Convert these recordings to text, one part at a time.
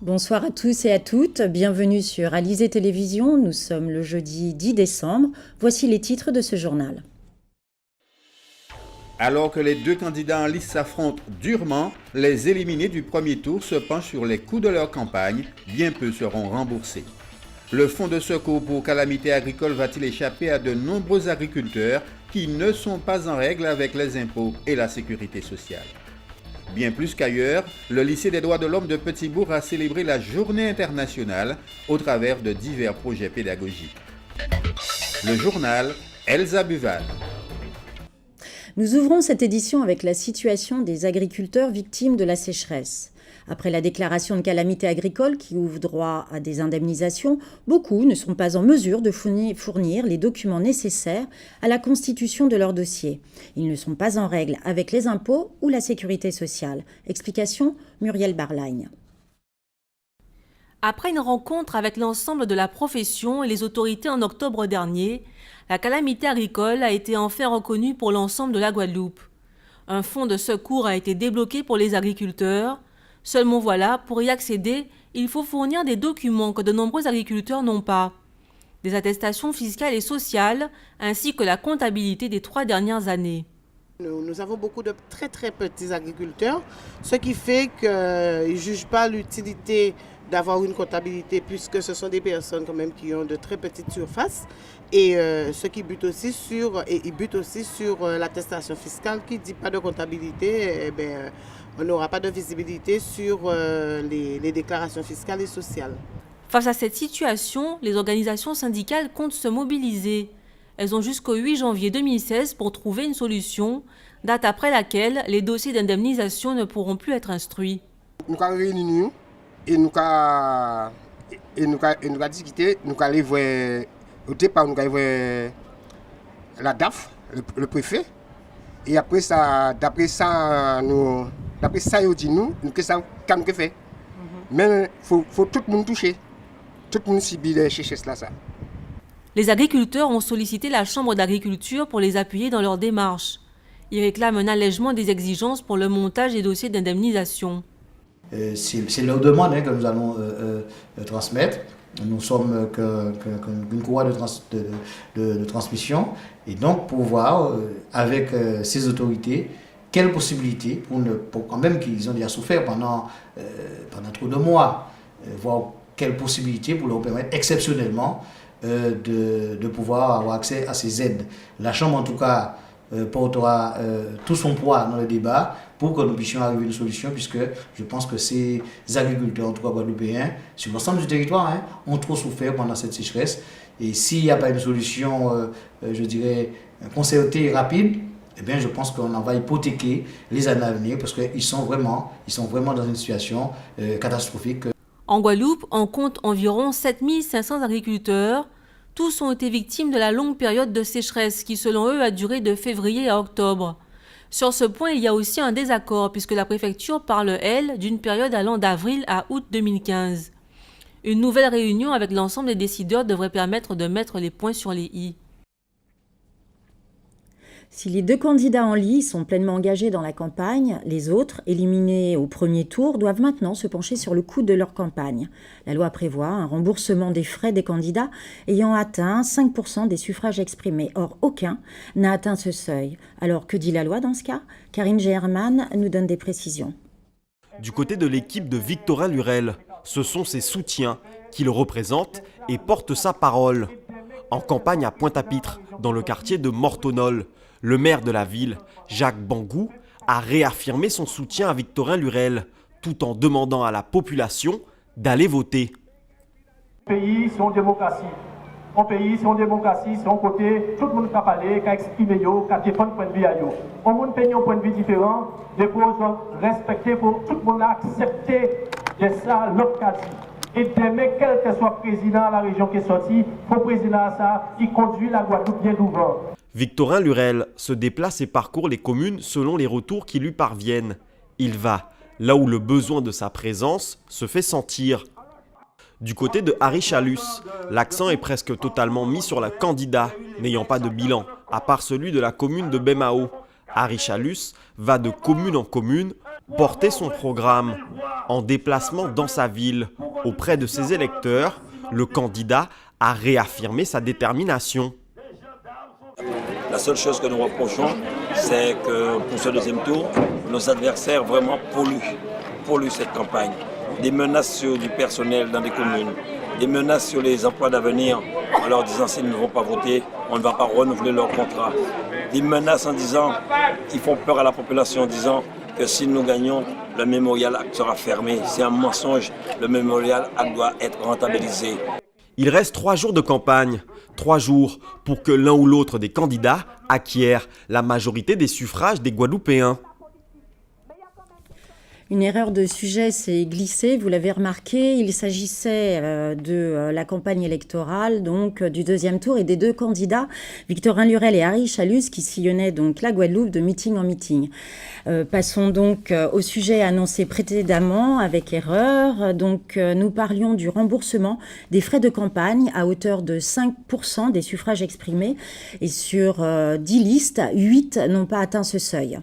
Bonsoir à tous et à toutes, bienvenue sur Alizé Télévision, nous sommes le jeudi 10 décembre, voici les titres de ce journal. Alors que les deux candidats en lice s'affrontent durement, les éliminés du premier tour se penchent sur les coûts de leur campagne, bien peu seront remboursés. Le fonds de secours pour calamités agricoles va-t-il échapper à de nombreux agriculteurs qui ne sont pas en règle avec les impôts et la sécurité sociale? Bien plus qu'ailleurs, le lycée des droits de l'homme de Petit-Bourg a célébré la journée internationale au travers de divers projets pédagogiques. Le journal Elsa Buval. Nous ouvrons cette édition avec la situation des agriculteurs victimes de la sécheresse. Après la déclaration de calamité agricole qui ouvre droit à des indemnisations, beaucoup ne sont pas en mesure de fournir les documents nécessaires à la constitution de leur dossier. Ils ne sont pas en règle avec les impôts ou la sécurité sociale. Explication, Muriel Barlagne. Après une rencontre avec l'ensemble de la profession et les autorités en octobre dernier, la calamité agricole a été enfin reconnue pour l'ensemble de la Guadeloupe. Un fonds de secours a été débloqué pour les agriculteurs. Seulement voilà, pour y accéder, il faut fournir des documents que de nombreux agriculteurs n'ont pas. Des attestations fiscales et sociales, ainsi que la comptabilité des 3 dernières années. Nous avons beaucoup de très petits agriculteurs, ce qui fait qu'ils ne jugent pas l'utilité d'avoir une comptabilité puisque ce sont des personnes quand même qui ont de très petites surfaces et ce qui bute aussi sur l'attestation fiscale qui ne dit pas de comptabilité, on n'aura pas de visibilité sur les déclarations fiscales et sociales. Face à cette situation, les organisations syndicales comptent se mobiliser. Elles ont jusqu'au 8 janvier 2016 pour trouver une solution, date après laquelle les dossiers d'indemnisation ne pourront plus être instruits. Nous avons réuni et nous avons discuté, nous avons voir, au départ nous avons voir la DAF, le préfet, et après ça, d'après ça, il dit nous que ça quand nous fait. Mais faut tout le monde toucher, tout le monde subit les sécheresses là ça. Les agriculteurs ont sollicité la Chambre d'agriculture pour les appuyer dans leur démarche. Ils réclament un allègement des exigences pour le montage des dossiers d'indemnisation. C'est leur demande que nous allons transmettre. Nous sommes qu'une courroie de transmission et donc pour voir avec ces autorités quelles possibilités pour quand même qu'ils ont déjà souffert pendant trop de mois, voir quelles possibilités pour leur permettre exceptionnellement de pouvoir avoir accès à ces aides. La Chambre en tout cas portera tout son poids dans le débat pour que nous puissions arriver à une solution puisque je pense que ces agriculteurs, en tout cas guadeloupéens, sur l'ensemble du territoire, ont trop souffert pendant cette sécheresse. Et s'il n'y a pas une solution, je dirais, concertée et rapide, eh bien, je pense qu'on en va hypothéquer les années à venir parce qu'ils sont vraiment dans une situation catastrophique. En Guadeloupe, on compte environ 7500 agriculteurs. Tous ont été victimes de la longue période de sécheresse qui, selon eux, a duré de février à octobre. Sur ce point, il y a aussi un désaccord puisque la préfecture parle, elle, d'une période allant d'avril à août 2015. Une nouvelle réunion avec l'ensemble des décideurs devrait permettre de mettre les points sur les i. Si les deux candidats en lice sont pleinement engagés dans la campagne, les autres, éliminés au premier tour, doivent maintenant se pencher sur le coût de leur campagne. La loi prévoit un remboursement des frais des candidats ayant atteint 5% des suffrages exprimés. Or, aucun n'a atteint ce seuil. Alors, que dit la loi dans ce cas? Karine German nous donne des précisions. Du côté de l'équipe de Victorin Lurel, ce sont ses soutiens qui le représentent et portent sa parole. En campagne à Pointe-à-Pitre, dans le quartier de Mortonol, le maire de la ville, Jacques Bangou, a réaffirmé son soutien à Victorin Lurel, tout en demandant à la population d'aller voter. Le pays, c'est une démocratie. Un pays, c'est une démocratie, c'est un côté, tout le monde peut parler, peut exprimer, peut défendre point de vue. On monde paye un point de vue différent, des causes respectées pour tout le monde accepter de ça, l'autre cas. Et demain, quel que soit le président de la région qui est sorti, le président ça, il conduit la Guadeloupe bien devant. Victorin Lurel se déplace et parcourt les communes selon les retours qui lui parviennent. Il va là où le besoin de sa présence se fait sentir. Du côté de Harry Chalus, l'accent est presque totalement mis sur la candidat, n'ayant pas de bilan, à part celui de la commune de Bemao. Harry Chalus va de commune en commune porter son programme. En déplacement dans sa ville, auprès de ses électeurs, le candidat a réaffirmé sa détermination. La seule chose que nous reprochons, c'est que pour ce deuxième tour, nos adversaires vraiment polluent cette campagne. Des menaces sur du personnel dans des communes, des menaces sur les emplois d'avenir en leur disant s'ils ne vont pas voter, on ne va pas renouveler leur contrat. Des menaces en disant qu'ils font peur à la population en disant que si nous gagnons, le Memorial Act sera fermé. C'est un mensonge, le Memorial Act doit être rentabilisé. Il reste 3 jours de campagne, 3 jours pour que l'un ou l'autre des candidats acquiert la majorité des suffrages des Guadeloupéens. Une erreur de sujet s'est glissée, vous l'avez remarqué, il s'agissait de la campagne électorale, donc du deuxième tour et des 2 candidats, Victorin Lurel et Harry Chalus, qui sillonnaient donc la Guadeloupe de meeting en meeting. Passons donc au sujet annoncé précédemment avec erreur. Donc nous parlions du remboursement des frais de campagne à hauteur de 5% des suffrages exprimés et sur 10 listes, 8 n'ont pas atteint ce seuil.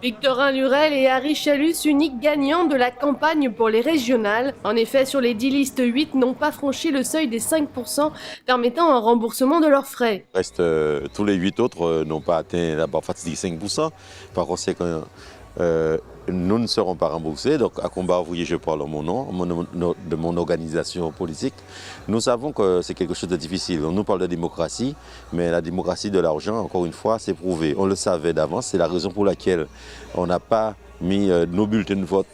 Victorin Lurel et Harry Chalus, uniques gagnants de la campagne pour les régionales. En effet, sur les 10 listes, 8 n'ont pas franchi le seuil des 5%, permettant un remboursement de leurs frais. Tous les 8 autres n'ont pas atteint la barre fatidique 5%. Par conséquent, nous ne serons pas remboursés. Donc, à Combat Ouvrier, je parle en mon nom, de mon organisation politique. Nous savons que c'est quelque chose de difficile. On nous parle de démocratie, mais la démocratie de l'argent, encore une fois, c'est prouvé. On le savait d'avance. C'est la raison pour laquelle on n'a pas mis nos bulletins de vote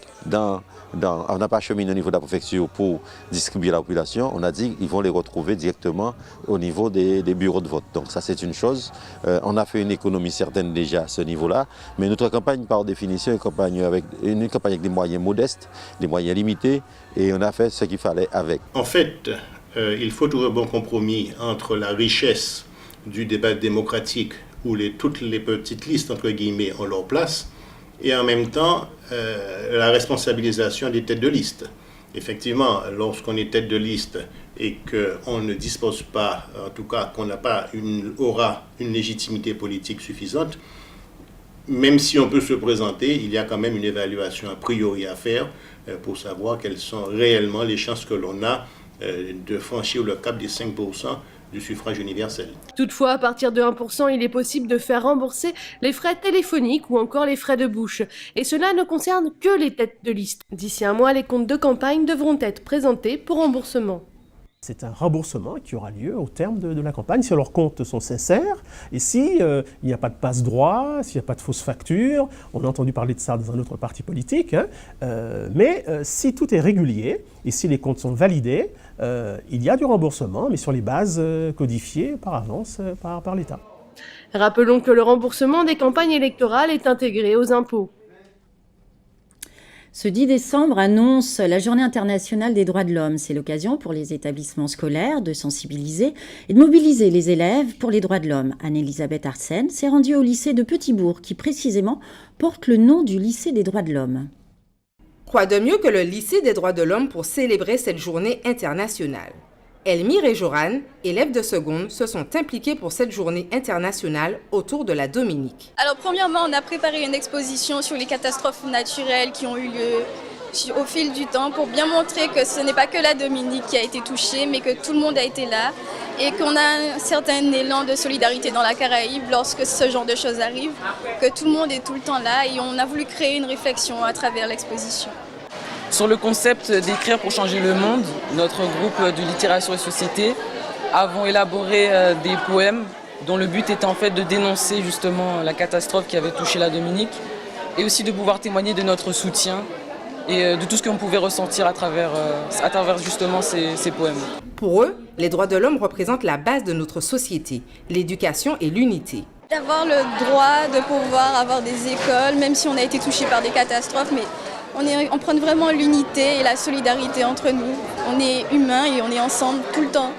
on n'a pas cheminé au niveau de la préfecture pour distribuer à la population. On a dit qu'ils vont les retrouver directement au niveau des bureaux de vote. Donc ça, c'est une chose. On a fait une économie certaine déjà à ce niveau-là. Mais notre campagne, par définition, est une campagne avec des moyens modestes, des moyens limités. Et on a fait ce qu'il fallait avec. En fait, il faut trouver un bon compromis entre la richesse du débat démocratique où toutes les petites listes, entre guillemets, ont leur place, et en même temps la responsabilisation des têtes de liste. Effectivement, lorsqu'on est tête de liste et qu'on ne dispose pas, en tout cas qu'on n'a pas une légitimité politique suffisante, même si on peut se présenter, il y a quand même une évaluation a priori à faire pour savoir quelles sont réellement les chances que l'on a de franchir le cap des 5% du suffrage universel. Toutefois, à partir de 1%, il est possible de faire rembourser les frais téléphoniques ou encore les frais de bouche. Et cela ne concerne que les têtes de liste. D'ici un mois, les comptes de campagne devront être présentés pour remboursement. C'est un remboursement qui aura lieu au terme de la campagne, si leurs comptes sont sincères, et si il n'y a pas de passe-droit, s'il n'y a pas de fausse facture. On a entendu parler de ça dans un autre parti politique, mais si tout est régulier, et si les comptes sont validés, il y a du remboursement, mais sur les bases codifiées par avance par l'État. Rappelons que le remboursement des campagnes électorales est intégré aux impôts. Ce 10 décembre annonce la Journée internationale des droits de l'homme. C'est l'occasion pour les établissements scolaires de sensibiliser et de mobiliser les élèves pour les droits de l'homme. Anne-Elisabeth Arsène s'est rendue au lycée de Petit-Bourg, qui précisément porte le nom du lycée des droits de l'homme. Quoi de mieux que le lycée des droits de l'homme pour célébrer cette journée internationale? Elmire et Joran, élèves de seconde, se sont impliqués pour cette journée internationale autour de la Dominique. Alors premièrement, on a préparé une exposition sur les catastrophes naturelles qui ont eu lieu au fil du temps pour bien montrer que ce n'est pas que la Dominique qui a été touchée, mais que tout le monde a été là et qu'on a un certain élan de solidarité dans la Caraïbe lorsque ce genre de choses arrivent, que tout le monde est tout le temps là et on a voulu créer une réflexion à travers l'exposition. Sur le concept d'écrire pour changer le monde, notre groupe de littérature et société avons élaboré des poèmes dont le but était en fait de dénoncer justement la catastrophe qui avait touché la Dominique et aussi de pouvoir témoigner de notre soutien et de tout ce qu'on pouvait ressentir à travers justement ces poèmes. Pour eux, les droits de l'homme représentent la base de notre société, l'éducation et l'unité. D'avoir le droit de pouvoir avoir des écoles, même si on a été touché par des catastrophes, mais on prend vraiment l'unité et la solidarité entre nous. On est humains et on est ensemble tout le temps.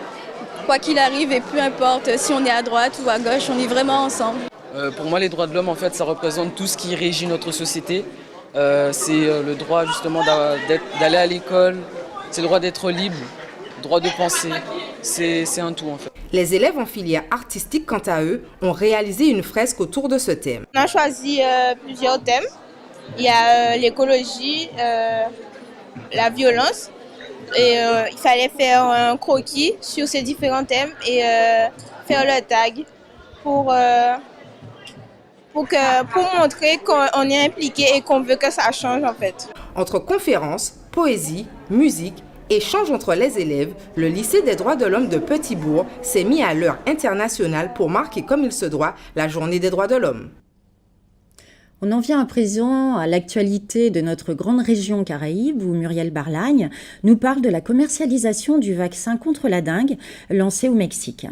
Quoi qu'il arrive et peu importe si on est à droite ou à gauche, on est vraiment ensemble. Pour moi, les droits de l'homme, en fait, ça représente tout ce qui régit notre société. C'est le droit justement d'aller à l'école, c'est le droit d'être libre, le droit de penser. C'est un tout en fait. Les élèves en filière artistique, quant à eux, ont réalisé une fresque autour de ce thème. On a choisi plusieurs thèmes. il y a l'écologie, la violence. Et il fallait faire un croquis sur ces différents thèmes et faire le tag pour montrer qu'on est impliqué et qu'on veut que ça change en fait. Entre conférences, poésie, musique, échanges entre les élèves, le lycée des droits de l'homme de Petit-Bourg s'est mis à l'heure internationale pour marquer comme il se doit la journée des droits de l'homme. On en vient à présent à l'actualité de notre grande région Caraïbes où Muriel Barlagne nous parle de la commercialisation du vaccin contre la dengue lancé au Mexique.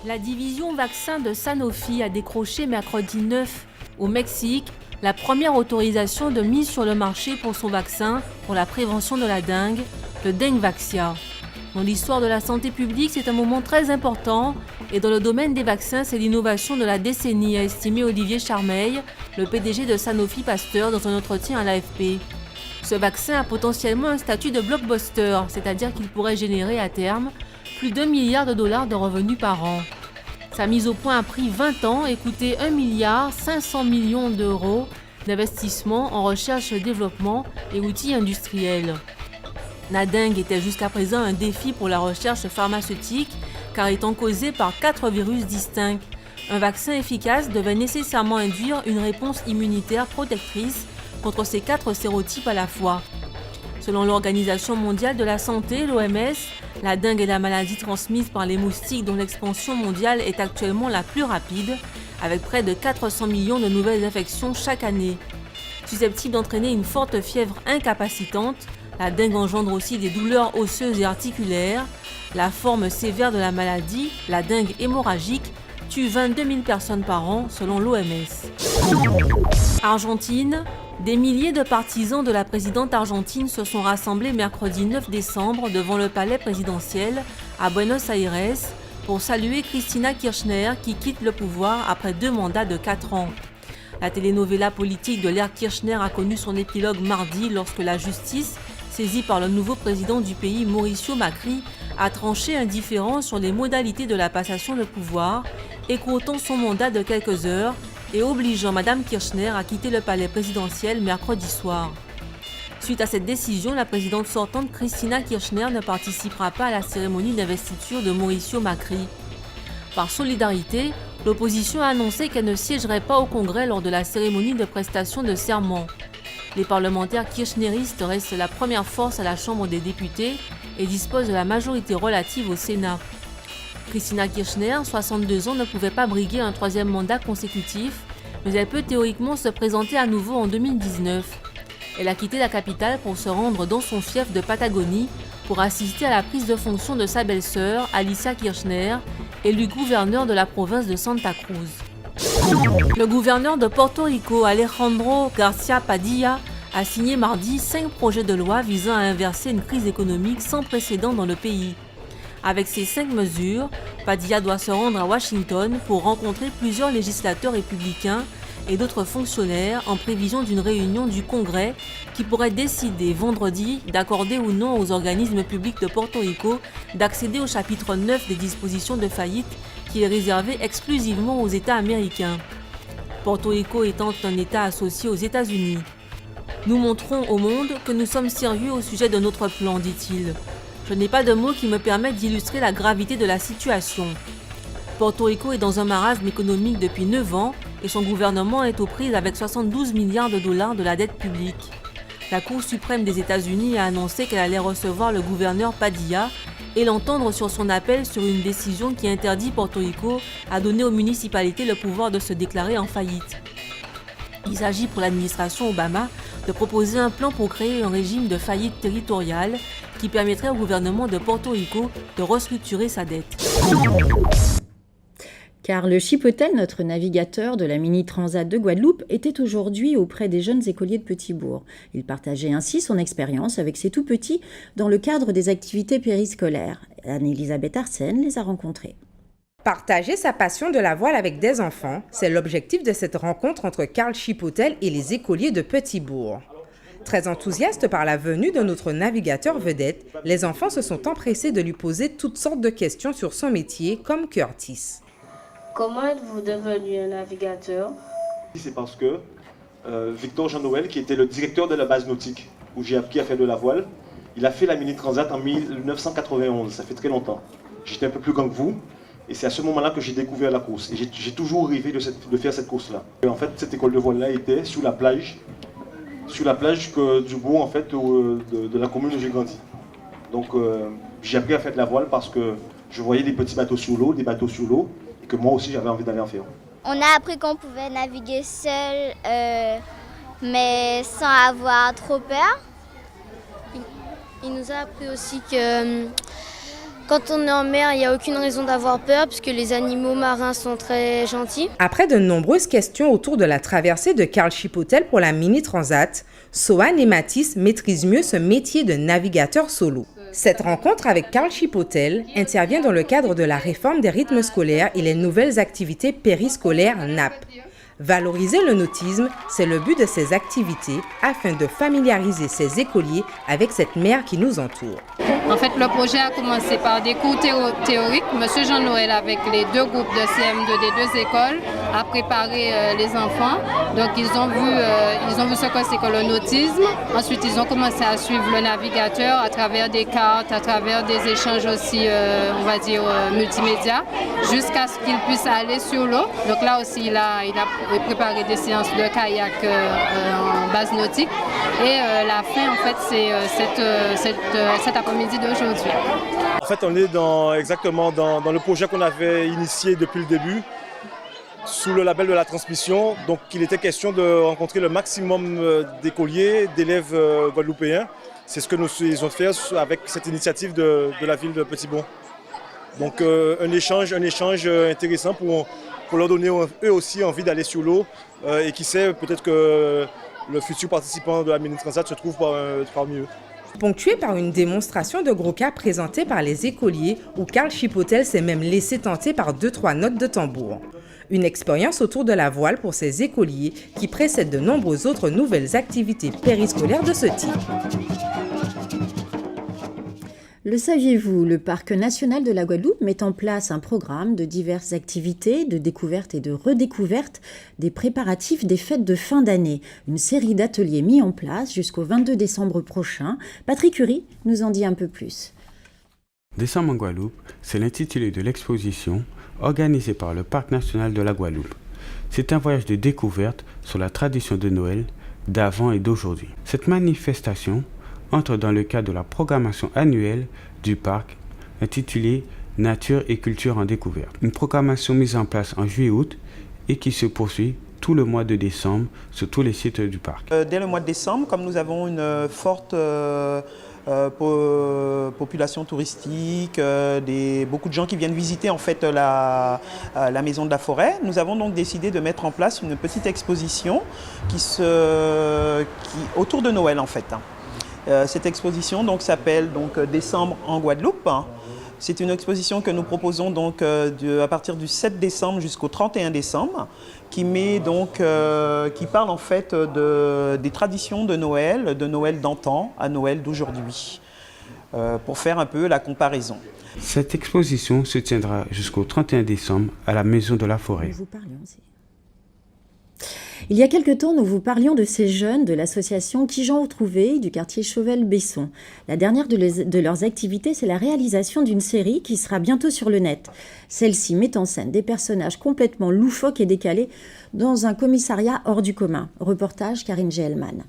La division vaccin de Sanofi a décroché mercredi 9 au Mexique la première autorisation de mise sur le marché pour son vaccin pour la prévention de la dengue, le Dengvaxia. Dans l'histoire de la santé publique, c'est un moment très important et dans le domaine des vaccins, c'est l'innovation de la décennie, a estimé Olivier Charmeil, le PDG de Sanofi Pasteur dans un entretien à l'AFP. Ce vaccin a potentiellement un statut de blockbuster, c'est-à-dire qu'il pourrait générer à terme plus d'$1 milliard de revenus par an. Sa mise au point a pris 20 ans et coûté 1,5 milliard d'investissement en recherche et développement et outils industriels. La dengue était jusqu'à présent un défi pour la recherche pharmaceutique car étant causée par 4 virus distincts. Un vaccin efficace devait nécessairement induire une réponse immunitaire protectrice contre ces 4 sérotypes à la fois. Selon l'Organisation mondiale de la santé, l'OMS, la dengue est la maladie transmise par les moustiques dont l'expansion mondiale est actuellement la plus rapide, avec près de 400 millions de nouvelles infections chaque année. Susceptible d'entraîner une forte fièvre incapacitante, la dengue engendre aussi des douleurs osseuses et articulaires. La forme sévère de la maladie, la dengue hémorragique, tue 22 000 personnes par an selon l'OMS. Argentine, des milliers de partisans de la présidente argentine se sont rassemblés mercredi 9 décembre devant le palais présidentiel à Buenos Aires pour saluer Cristina Kirchner qui quitte le pouvoir après 2 mandats de 4 ans. La telenovela politique de l'ère Kirchner a connu son épilogue mardi lorsque la justice, saisie par le nouveau président du pays Mauricio Macri, a tranché un différend sur les modalités de la passation de pouvoir, écourtant son mandat de quelques heures et obligeant Mme Kirchner à quitter le palais présidentiel mercredi soir. Suite à cette décision, la présidente sortante Cristina Kirchner ne participera pas à la cérémonie d'investiture de Mauricio Macri. Par solidarité, l'opposition a annoncé qu'elle ne siégerait pas au Congrès lors de la cérémonie de prestation de serment. Les parlementaires kirchneristes restent la première force à la Chambre des députés et disposent de la majorité relative au Sénat. Cristina Kirchner, 62 ans, ne pouvait pas briguer un 3e mandat consécutif, mais elle peut théoriquement se présenter à nouveau en 2019. Elle a quitté la capitale pour se rendre dans son fief de Patagonie pour assister à la prise de fonction de sa belle-sœur, Alicia Kirchner, élue gouverneur de la province de Santa Cruz. Le gouverneur de Porto Rico, Alejandro García Padilla, a signé mardi 5 projets de loi visant à inverser une crise économique sans précédent dans le pays. Avec ces 5 mesures, Padilla doit se rendre à Washington pour rencontrer plusieurs législateurs républicains et d'autres fonctionnaires en prévision d'une réunion du Congrès qui pourrait décider vendredi d'accorder ou non aux organismes publics de Porto Rico d'accéder au chapitre 9 des dispositions de faillite qui est réservé exclusivement aux États américains. Porto Rico étant un État associé aux États-Unis. Nous montrons au monde que nous sommes sérieux au sujet de notre plan, dit-il. Je n'ai pas de mots qui me permettent d'illustrer la gravité de la situation. Porto Rico est dans un marasme économique depuis 9 ans et son gouvernement est aux prises avec 72 milliards de dollars de la dette publique. La Cour suprême des États-Unis a annoncé qu'elle allait recevoir le gouverneur Padilla et l'entendre sur son appel sur une décision qui interdit Porto Rico à donner aux municipalités le pouvoir de se déclarer en faillite. Il s'agit pour l'administration Obama de proposer un plan pour créer un régime de faillite territoriale qui permettrait au gouvernement de Porto Rico de restructurer sa dette. Karl Chipotel, notre navigateur de la Mini Transat de Guadeloupe, était aujourd'hui auprès des jeunes écoliers de Petit-Bourg. Il partageait ainsi son expérience avec ces tout-petits dans le cadre des activités périscolaires. Anne-Elisabeth Arsène les a rencontrés. Partager sa passion de la voile avec des enfants, c'est l'objectif de cette rencontre entre Karl Chipotel et les écoliers de Petit-Bourg. Très enthousiastes par la venue de notre navigateur vedette, les enfants se sont empressés de lui poser toutes sortes de questions sur son métier, comme Curtis. Comment êtes-vous devenu un navigateur? C'est parce que Victor Jean-Noël, qui était le directeur de la base nautique, où j'ai appris à faire de la voile, il a fait la Mini Transat en 1991, ça fait très longtemps. J'étais un peu plus grand que vous, et c'est à ce moment-là que j'ai découvert la course. Et j'ai toujours rêvé de faire cette course-là. En fait, cette école de voile-là était sur la plage du bourg, en fait, de la commune où j'ai grandi. Donc j'ai appris à faire de la voile parce que je voyais des petits bateaux sur l'eau, et que moi aussi j'avais envie d'aller en faire. On a appris qu'on pouvait naviguer seul, mais sans avoir trop peur. Il nous a appris aussi que quand on est en mer, il n'y a aucune raison d'avoir peur puisque les animaux marins sont très gentils. Après de nombreuses questions autour de la traversée de Karl Chipotel pour la Mini Transat, Sohan et Mathis maîtrisent mieux ce métier de navigateur solo. Cette rencontre avec Karl Chipotel intervient dans le cadre de la réforme des rythmes scolaires et les nouvelles activités périscolaires NAP. Valoriser le nautisme, c'est le but de ces activités afin de familiariser ces écoliers avec cette mer qui nous entoure. En fait, le projet a commencé par des cours théoriques. Monsieur Jean-Noël, avec les deux groupes de CM2 des deux écoles, a préparé les enfants. Donc, ils ont vu ce que c'est que le nautisme. Ensuite, ils ont commencé à suivre le navigateur à travers des cartes, à travers des échanges aussi, on va dire, multimédia, jusqu'à ce qu'ils puissent aller sur l'eau. Donc là aussi, il a préparé des séances de kayak en base nautique. Et la fin, en fait, c'est cet après-midi d'aujourd'hui. En fait, on est exactement dans le projet qu'on avait initié depuis le début, sous le label de la transmission. Donc, il était question de rencontrer le maximum d'écoliers, d'élèves guadeloupéens. C'est ce que nous ont fait avec cette initiative de la ville de Petit-Bon. Donc, un échange intéressant pour leur donner eux aussi envie d'aller sur l'eau. Et qui sait, peut-être que le futur participant de la Mini Transat se trouve parmi eux. Ponctué par une démonstration de gros cas présentée par les écoliers où Karl Chipotel s'est même laissé tenter par 2-3 notes de tambour. Une expérience autour de la voile pour ces écoliers qui précède de nombreuses autres nouvelles activités périscolaires de ce type. Le saviez-vous, le Parc national de la Guadeloupe met en place un programme de diverses activités, de découverte et de redécouverte des préparatifs des fêtes de fin d'année. Une série d'ateliers mis en place jusqu'au 22 décembre prochain. Patrick Curie nous en dit un peu plus. Décembre en Guadeloupe, c'est l'intitulé de l'exposition organisée par le Parc national de la Guadeloupe. C'est un voyage de découverte sur la tradition de Noël d'avant et d'aujourd'hui. Cette manifestation entre dans le cadre de la programmation annuelle du parc intitulée Nature et culture en découverte. Une programmation mise en place en juillet-août et qui se poursuit tout le mois de décembre sur tous les sites du parc. Dès le mois de décembre, comme nous avons une forte population touristique, beaucoup de gens qui viennent visiter en fait la maison de la forêt, nous avons donc décidé de mettre en place une petite exposition autour de Noël en fait. Cette exposition s'appelle Décembre en Guadeloupe. C'est une exposition que nous proposons à partir du 7 décembre jusqu'au 31 décembre, qui parle en fait des traditions de Noël d'antan à Noël d'aujourd'hui, pour faire un peu la comparaison. Cette exposition se tiendra jusqu'au 31 décembre à la Maison de la Forêt. Il y a quelque temps, nous vous parlions de ces jeunes de l'association Qui Jean Trouvé du quartier Chauvel-Besson. La dernière de leurs activités, c'est la réalisation d'une série qui sera bientôt sur le net. Celle-ci met en scène des personnages complètement loufoques et décalés dans un commissariat hors du commun. Reportage Karine Gelman.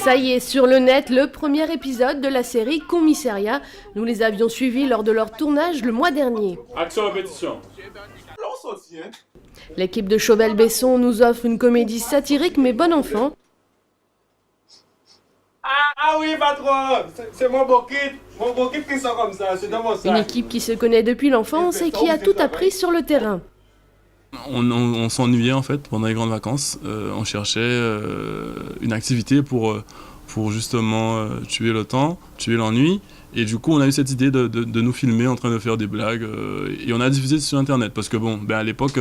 Ça y est, sur le net, le premier épisode de la série Commissariat. Nous les avions suivis lors de leur tournage le mois dernier. Action répétition. L'équipe de Chauvel-Besson nous offre une comédie satirique mais bon enfant. Ah oui, patron, c'est mon beau kit qui sort comme ça, c'est dans mon sac. Une équipe qui se connaît depuis l'enfance et qui a tout appris sur le terrain. On s'ennuyait en fait pendant les grandes vacances. On cherchait une activité pour justement tuer le temps, tuer l'ennui. Et du coup, on a eu cette idée de nous filmer en train de faire des blagues. Et on a diffusé sur Internet. Parce que à l'époque,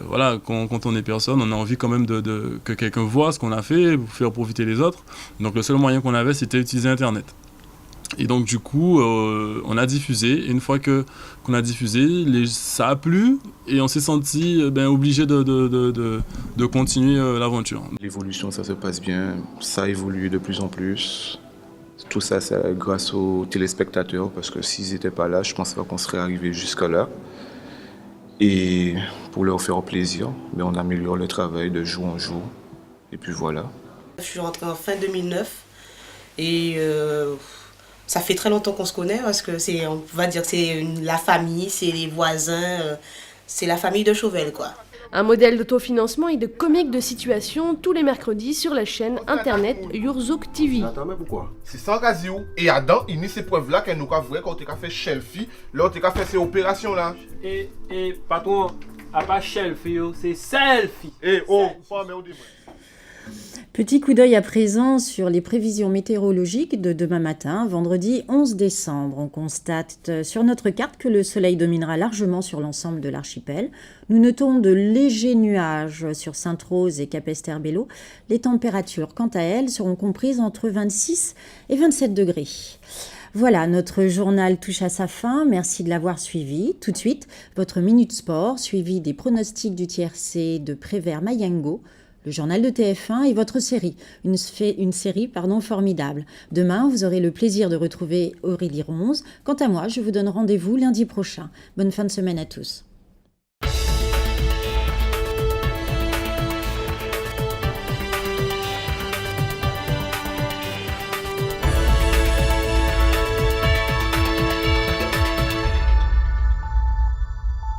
quand on est personne, on a envie quand même que quelqu'un voit ce qu'on a fait pour faire profiter les autres. Donc le seul moyen qu'on avait, c'était utiliser Internet. Et donc du coup, on a diffusé. Et une fois qu'on a diffusé, ça a plu et on s'est senti obligé de continuer l'aventure. L'évolution, ça se passe bien. Ça évolue de plus en plus. Tout ça, c'est grâce aux téléspectateurs, parce que s'ils n'étaient pas là, je ne pense pas qu'on serait arrivé jusqu'à là. Et pour leur faire plaisir, on améliore le travail de jour en jour. Et puis voilà. Je suis rentrée en fin 2009 et ça fait très longtemps qu'on se connaît, parce que on va dire que c'est la famille, c'est les voisins, c'est la famille de Chauvel, quoi. Un modèle d'autofinancement et de comique de situation tous les mercredis sur la chaîne internet Yourzouk TV. Attends, mais pourquoi? C'est sans quasi où. Et Adam, il y a ces preuves-là qu'elle nous a voué quand on a fait Shelfie, là on a fait ces opérations-là. Et patron, à pas Shelfie, c'est selfie. Et oh, pas mais on dit. Petit coup d'œil à présent sur les prévisions météorologiques de demain matin, vendredi 11 décembre. On constate sur notre carte que le soleil dominera largement sur l'ensemble de l'archipel. Nous notons de légers nuages sur Sainte-Rose et Capesterre-Belle-Eau. Les températures, quant à elles, seront comprises entre 26 et 27 degrés. Voilà, notre journal touche à sa fin. Merci de l'avoir suivi. Tout de suite, votre Minute Sport, suivi des pronostics du TRC de Prévert-Mayengo, le journal de TF1 et votre série, une série formidable. Demain, vous aurez le plaisir de retrouver Aurélie Ronze. Quant à moi, je vous donne rendez-vous lundi prochain. Bonne fin de semaine à tous.